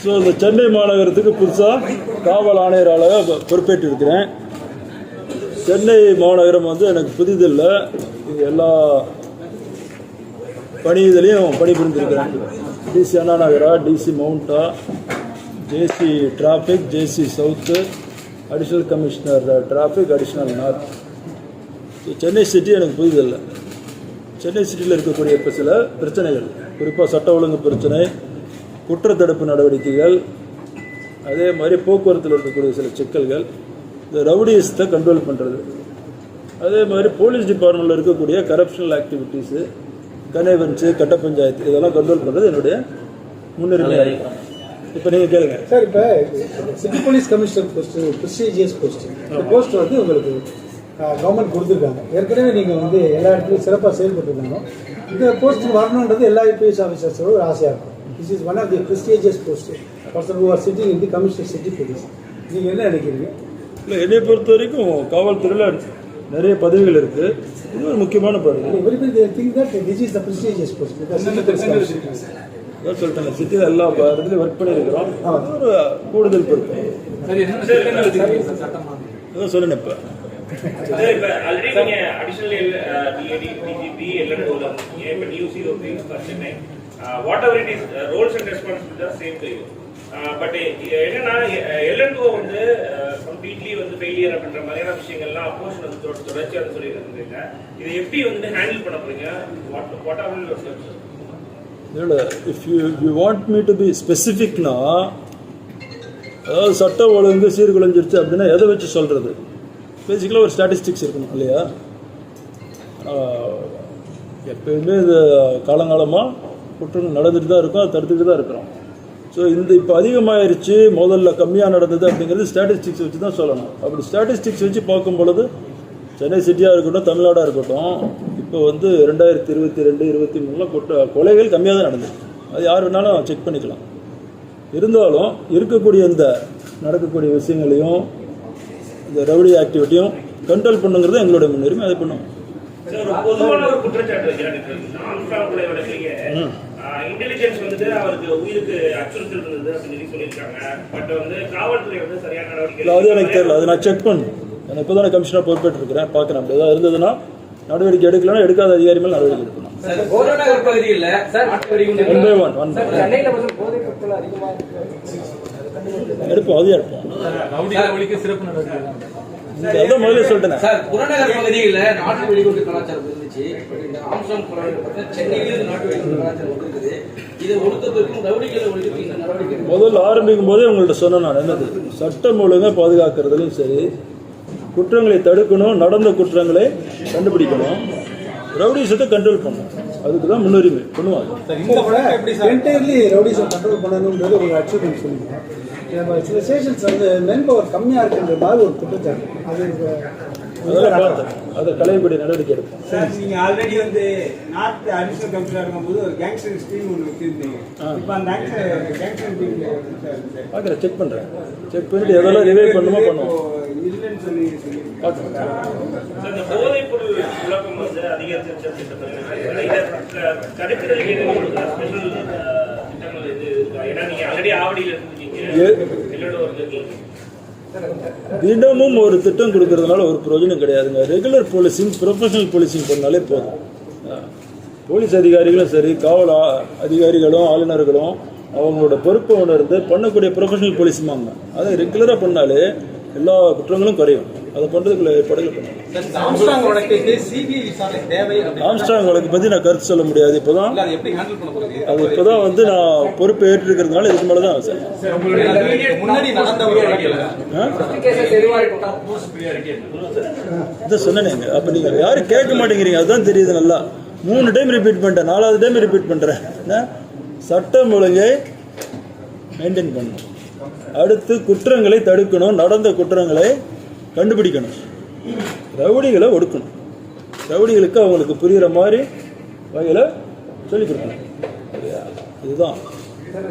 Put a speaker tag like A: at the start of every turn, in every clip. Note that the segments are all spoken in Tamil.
A: ஸோ இந்த சென்னை மாநகரத்துக்கு புதுசாக காவல் ஆணையராக பொறுப்பேற்றிருக்கிறேன். சென்னை மாநகரம் வந்து எனக்கு புதிதில்லை, எல்லா பணியிலையும் பணிபுரிந்திருக்கிறேன். டிசி அண்ணா நகரா, டிசி மவுண்டா, JC traffic, JC south, additional commissioner traffic, additional north. Chennai city எனக்கு புதிதில்லை. சென்னை சிட்டியில் இருக்கக்கூடிய இப்போ சில பிரச்சனைகள், குறிப்பாக சட்ட ஒழுங்கு பிரச்சனை, குற்றத்தடுப்பு நடவடிக்கைகள், அதே மாதிரி போக்குவரத்தில் இருக்கக்கூடிய சில சிக்கல்கள், இந்த ரவுடியஸத்தை கண்ட்ரோல் பண்ணுறது, அதே மாதிரி போலீஸ் டிபார்ட்மெண்ட்டில் இருக்கக்கூடிய கரப்ஷனல் ஆக்டிவிட்டீஸு, கனேவன்ஸு, கட்ட பஞ்சாயத்து, இதெல்லாம் கண்ட்ரோல் பண்ணுறது என்னுடைய முன்னுரிமையாக இருக்கும். இப்போ நீங்கள் கேளுங்க
B: சார். இப்போ city police commissioner post prestigious post, இந்த போஸ்ட் வந்து உங்களுக்கு கவர்மெண்ட் கொடுத்துருக்காங்க. ஏற்கனவே நீங்கள் வந்து எல்லா இடத்துலையும் சிறப்பாக செயல்பட்டுருக்காங்க. இந்த போஸ்ட்டுக்கு வரணுன்றது எல்லா ஐபிஎஸ் ஆஃபீஸர்ஸோட ஒரு ஆசையாக இருக்கும். This is one of the prestigious post person who are sitting in the commissioner city police. நீங்கள் என்ன நினைக்கிறீங்க?
A: இல்லை, என்னை பொறுத்த வரைக்கும் காவல்துறையில் நிறைய பதவிகள் இருக்குது. இன்னொரு முக்கியமான பதவி சொல்லிட்டேன், சிட்டியில் எல்லா இடத்துலையும் ஒர்க் பண்ணியிருக்கிறோம். ஒரு கூடுதல் பொறுப்பு அதான் சொல்லணும். இப்போ
C: whatever it is, roles and responsibilities are same to you. But என்னன்னா L&O வந்து கம்ப்ளீட்லி வந்து ஃபெயிலியர் அப்படின்ற மாதிரியான விஷயங்கள்லாம் அப்போஸ் வந்து தொடர்ச்சியாக சொல்லியிருக்கீங்க. இதை எப்படி வந்து ஹேண்டில் பண்ண போறீங்க? What are your steps?
A: இல்லை, if you want me to be ஸ்பெசிஃபிக்னா, அதாவது சட்ட ஒழுங்கு சீர்குலைஞ்சிருச்சு அப்படின்னா எதை வச்சு சொல்கிறது? பேசிக்கலாக ஒரு ஸ்டாட்டிஸ்டிக்ஸ் இருக்கணும் இல்லையா? எப்பயுமே இது காலங்காலமாக குற்றங்கள் நடந்துட்டு தான் இருக்கும், அதை தடுத்துட்டு தான் இருக்கிறோம். ஸோ இப்போ அதிகமாகிருச்சு, முதல்ல கம்மியாக நடந்தது அப்படிங்கிறது ஸ்டாட்டிஸ்டிக்ஸ் வச்சு தான் சொல்லணும். அப்படி ஸ்டாட்டிஸ்டிக்ஸ் வச்சு பார்க்கும் பொழுது சென்னை சிட்டியாக இருக்கட்டும், தமிழ்நாடாக இருக்கட்டும், இப்போ வந்து 2022, 2023 கொலைகள் கம்மியாக தான் நடந்துருக்கு. அது யார் வேணாலும் செக் பண்ணிக்கலாம். இருந்தாலும் இருக்கக்கூடிய இந்த நடக்கக்கூடிய விஷயங்களையும் இந்த ரவுடி ஆக்டிவிட்டியும் கண்ட்ரோல் பண்ணுங்கிறது எங்களுடைய முன்னுரிமை. அதை பண்ணுவோம்.
C: பொதுவான ஒரு குற்றச்சாட்டு இன்டெலிஜென்ஸ் வந்து அவருக்கு உயிருக்கு அச்சுறுத்தல் இருந்தது அப்படின்னு சொல்லியிருக்காங்க. பட் வந்து காவல்துறை வந்து சரியான நடவடிக்கை
A: அது எனக்கு தெரியல. அதை நான் செக் பண்ணணும். நான் இப்போ தான் கமிஷனர் பொறுப்பேற்று இருக்கிறேன், பார்க்குறேன். அப்படி ஏதாவது இருந்ததுன்னா நடவடிக்கை எடுக்கலன்னா எடுக்காத அதிகாரி மேலே நடவடிக்கை எடுக்கணும். எடுப்போம், அதையும் எடுப்போம். அதான் முதல்ல சொல்லிட்டேன்.
D: புறநகர் பகுதியில் நாட்டு வெடிகுண்டு கலாச்சாரம் இருந்துச்சு. சென்னையில நாட்டு வெடிகுண்டு கலாச்சாரம் இருக்குது. இதை ஒடுக்கத்திற்கும் ரவுடிகளை ஒழிக்கிறதுக்கு இந்த நடவடிக்கை
A: முதல்ல ஆரம்பிக்கும் போதே உங்கள்கிட்ட சொன்னேன் நான். என்னது, சட்டம் ஒழுங்கை பாதுகாக்கிறதுலையும் சரி, குற்றங்களை தடுக்கணும், நடந்த குற்றங்களை கண்டுபிடிக்கணும், ரவுடிசத்தை கண்ட்ரோல் பண்ணணும். அதுக்கு தான் முன்னுரிமை பண்ணுவாங்க.
B: என்டையர்லி ரவுடிசை கண்ட்ரோல் பண்ணணுன்றது ஒரு அச்சீவ்மெண்ட் சொல்லுங்க. சில ஸ்டேஷன்ஸ் வந்து மென் பவர் கம்மியாக இருக்குன்ற மாதிரி ஒரு குற்றச்சாட்டு.
A: அதெல்லாம் பார்த்தேன், அதை களையக்கூடிய நடவடிக்கை எடுப்போம்.
E: சார், நீங்க ஆல்ரெடி வந்து நார்த் அடிஷனல் கமிஷனர் இருக்கும்போது ஒரு கேங்ஸ்டர் டீம் ஒன்று வச்சிருந்தீங்க. இப்போ அந்த கேங்ஸ்டர் டீம்
A: பார்க்குறேன், செக் பண்ணுறேன். செக் பண்ணிட்டு எதெல்லாம் ரிவைவ் பண்ணுமோ பண்ணுவோம்.
E: இல்லைன்னு சொல்லி
C: போதைப் பொருள் புழக்கம் வந்து அதிகரிச்சு தடுக்கிறதுக்கு ஸ்பெஷல் திட்டங்கள் இது இருக்கா? ஏன்னா நீங்க ஆல்ரெடி ஆவடியில் இருந்தீங்க,
A: தினமும் ஒரு திட்டம் கொடுக்கறதுனால ஒரு பிரயோஜனம் கிடையாதுங்க. ரெகுலர் போலீசிங், ப்ரொஃபஷனல் போலீசிங் பண்ணாலே போதும். போலீஸ் அதிகாரிகளும் சரி, காவல் அதிகாரிகளும் ஆளுநர்களும் அவங்களோட பொறுப்பை உணர்ந்து பண்ணக்கூடிய ப்ரொஃபஷனல் போலீஸுமாங்க. அதை ரெகுலராக பண்ணாலே எல்லா குற்றங்களும் குறையும். அதை பண்ணுறதுக்குள்ள ஏற்பாடுகள் பண்ணணும். ஆம்ஸ்ட்ராங் வழக்கு பற்றி நான் கருத்து சொல்ல முடியாது. இப்போதான் அது இப்போதான் வந்து நான் பொறுப்பு ஏற்றிருக்கிறதுனால இதுக்கு மேலே தான் சார் இதை சொன்னேங்க. அப்போ நீங்கள் யாரும் கேட்க மாட்டேங்கிறீங்க, அதுதான் தெரியுது. நல்லா 3 டைம் ரிப்பீட் பண்ணிட்டேன், 4வது டைம் ரிப்பீட் பண்ணுறேன். சட்டம் ஒழுங்கை மெயின்டைன் பண்ணணும், அடுத்து குற்றங்களை தடுக்கணும், நடந்த குற்றங்களை கண்டுபிடிக்கணும், ரவுடிகளை ஒடுக்கணும், ரவுடிகளுக்கு அவங்களுக்கு புரிகிற மாதிரி வகையில் சொல்லிக் கொடுக்கணும். இதுதான்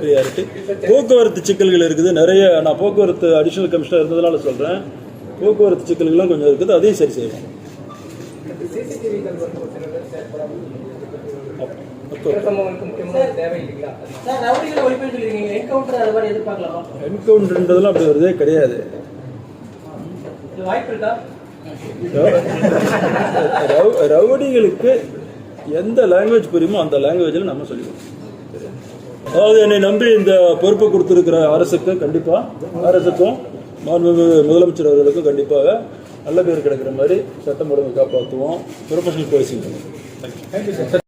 A: ப்ரியாரிட்டி. போக்குவரத்து சிக்கல்கள் இருக்குது நிறைய. நான் போக்குவரத்து அடிஷனல் கமிஷனர் இருந்ததுனால சொல்கிறேன், போக்குவரத்து சிக்கல்கள்லாம் கொஞ்சம் இருக்குது, அதையும் சரி செய்வோம்.
D: சார் ரவுடிகளை ஒழிப்புன்னு சொல்லிருக்கீங்க, என்கவுண்டர் அது மாதிரி எதிர்பார்க்கலாமா?
A: என்கவுண்டர்ன்றதெல்லாம் அப்படி வருதே கிடையாது.
D: இது வாய்ப்பு இருக்கா?
A: ரவுடிகளுக்கு எந்த லாங்குவேஜ் புரியுமோ அந்த லாங்குவேஜில் நம்ம சொல்லிடுவோம். அதாவது என்னை நம்பி இந்த பொறுப்பை கொடுத்துருக்கிற அரசுக்கு கண்டிப்பாக, அரசுக்கும் மாண்புமிகு முதலமைச்சர் அவர்களுக்கும் கண்டிப்பாக நல்ல பேர் கிடைக்கிற மாதிரி சட்டம் ஒழுங்கு காப்பாற்றுவோம். Professional policing.
B: Thank you sir.